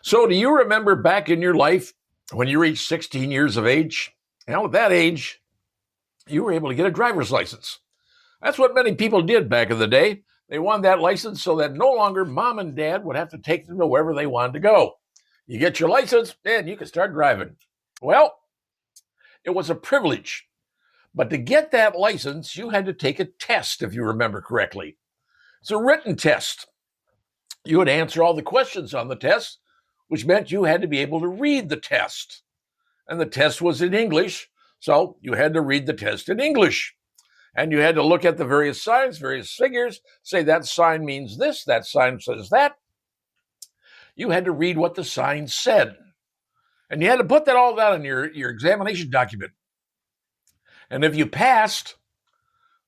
So, do you remember back in your life when you reached 16 years of age? Now, at that age, you were able to get a driver's license. That's what many people did back in the day. They wanted that license so that no longer mom and dad would have to take them to wherever they wanted to go. You get your license, and you can start driving. Well, it was a privilege. But to get that license, you had to take a test, if you remember correctly. It's a written test. You would answer all the questions on the test, which meant you had to be able to read the test. And the test was in English, so you had to read the test in English. And you had to look at the various signs, various figures, say that sign means this, that sign says that. You had to read what the sign said. And you had to put that all down in your examination document. And if you passed,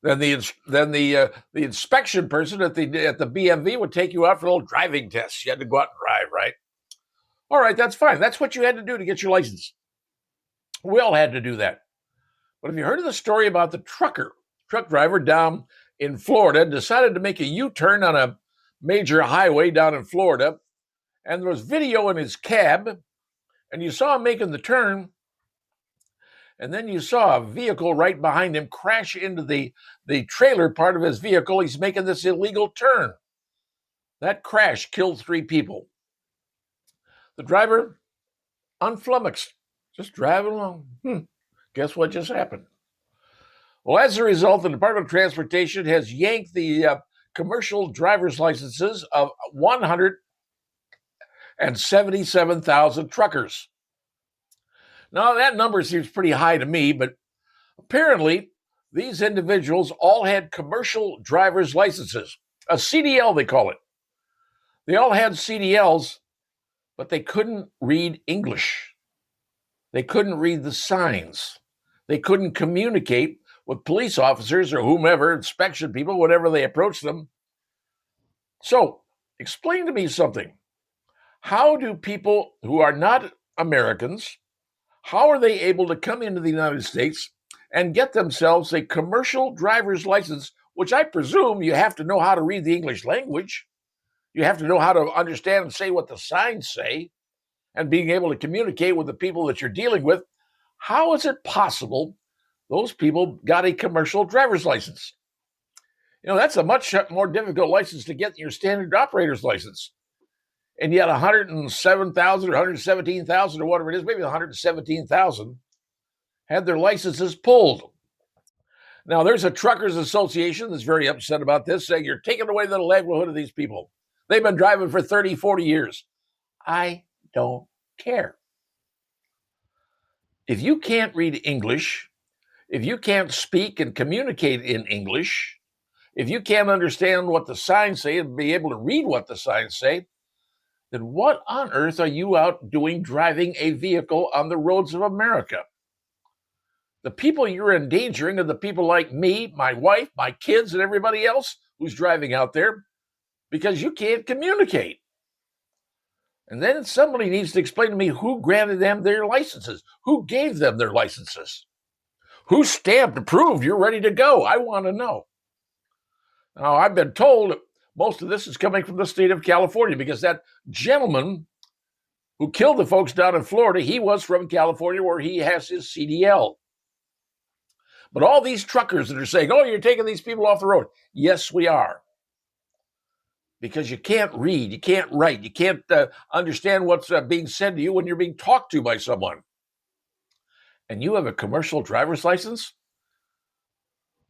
then the inspection person at the BMV would take you out for a little driving test. You had to go out and drive, right? All right, that's fine. That's what you had to do to get your license. We all had to do that. But have you heard of the story about the truck driver down in Florida decided to make a U-turn on a major highway down in Florida, and there was video in his cab, and you saw him making the turn, and then you saw a vehicle right behind him crash into the trailer part of his vehicle. He's making this illegal turn. That crash killed 3 people. The driver, unflummoxed, just driving along. Guess what just happened? Well, as a result, the Department of Transportation has yanked the commercial driver's licenses of 177,000 truckers. Now, that number seems pretty high to me, but apparently these individuals all had commercial driver's licenses, a CDL they call it. They all had CDLs, but they couldn't read English. They couldn't read the signs. They couldn't communicate with police officers or whomever, inspection people, whenever they approached them. So, explain to me something. How do people who are not Americans, how are they able to come into the United States and get themselves a commercial driver's license, which I presume you have to know how to read the English language. You have to know how to understand and say what the signs say, and being able to communicate with the people that you're dealing with. How is it possible those people got a commercial driver's license? You know, that's a much more difficult license to get than your standard operator's license. And yet 107,000 or 117,000 or whatever it is, maybe 117,000 had their licenses pulled. Now, there's a truckers association that's very upset about this, saying you're taking away the livelihood of these people. They've been driving for 30, 40 years. I don't care. If you can't read English, if you can't speak and communicate in English, if you can't understand what the signs say and be able to read what the signs say, then what on earth are you out doing driving a vehicle on the roads of America? The people you're endangering are the people like me, my wife, my kids, and everybody else who's driving out there because you can't communicate. And then somebody needs to explain to me who granted them their licenses, who gave them their licenses, who stamped, approved, you're ready to go. I want to know. Now, I've been told most of this is coming from the state of California because that gentleman who killed the folks down in Florida, he was from California where he has his CDL. But all these truckers that are saying, oh, you're taking these people off the road. Yes, we are. Because you can't read, you can't write, you can't understand what's being said to you when you're being talked to by someone. And you have a commercial driver's license?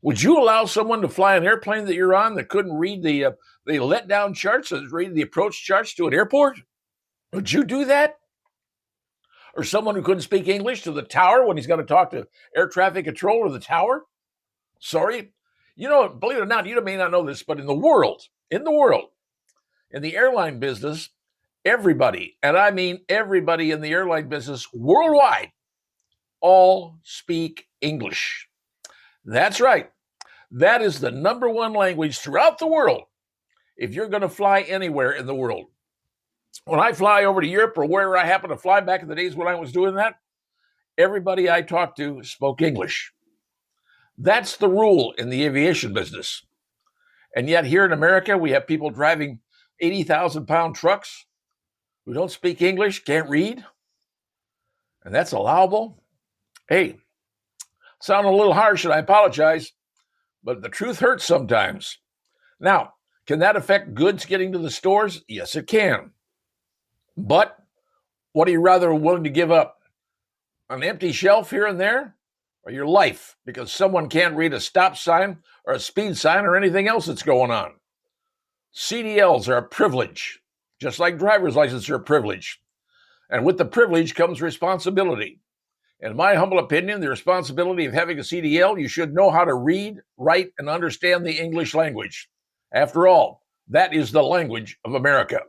Would you allow someone to fly an airplane that you're on that couldn't read the let-down charts, read the approach charts to an airport? Would you do that? Or someone who couldn't speak English to the tower when he's going to talk to air traffic control or the tower? Sorry. You know, believe it or not, you may not know this, but in the world, in the airline business, everybody, and I mean everybody in the airline business worldwide, all speak English. That's right. That is the number one language throughout the world if you're going to fly anywhere in the world. When I fly over to Europe or wherever I happen to fly back in the days when I was doing that, everybody I talked to spoke English. That's the rule in the aviation business. And yet here in America, we have people driving 80,000-pound trucks who don't speak English can't read, and that's allowable? Hey, sound a little harsh, and I apologize, but the truth hurts sometimes. Now, can that affect goods getting to the stores? Yes, it can. But what are you rather willing to give up? An empty shelf here and there, or your life because someone can't read a stop sign or a speed sign or anything else that's going on? CDLs are a privilege, just like driver's licenses are a privilege. And with the privilege comes responsibility. In my humble opinion, the responsibility of having a CDL, you should know how to read, write, and understand the English language. After all, that is the language of America.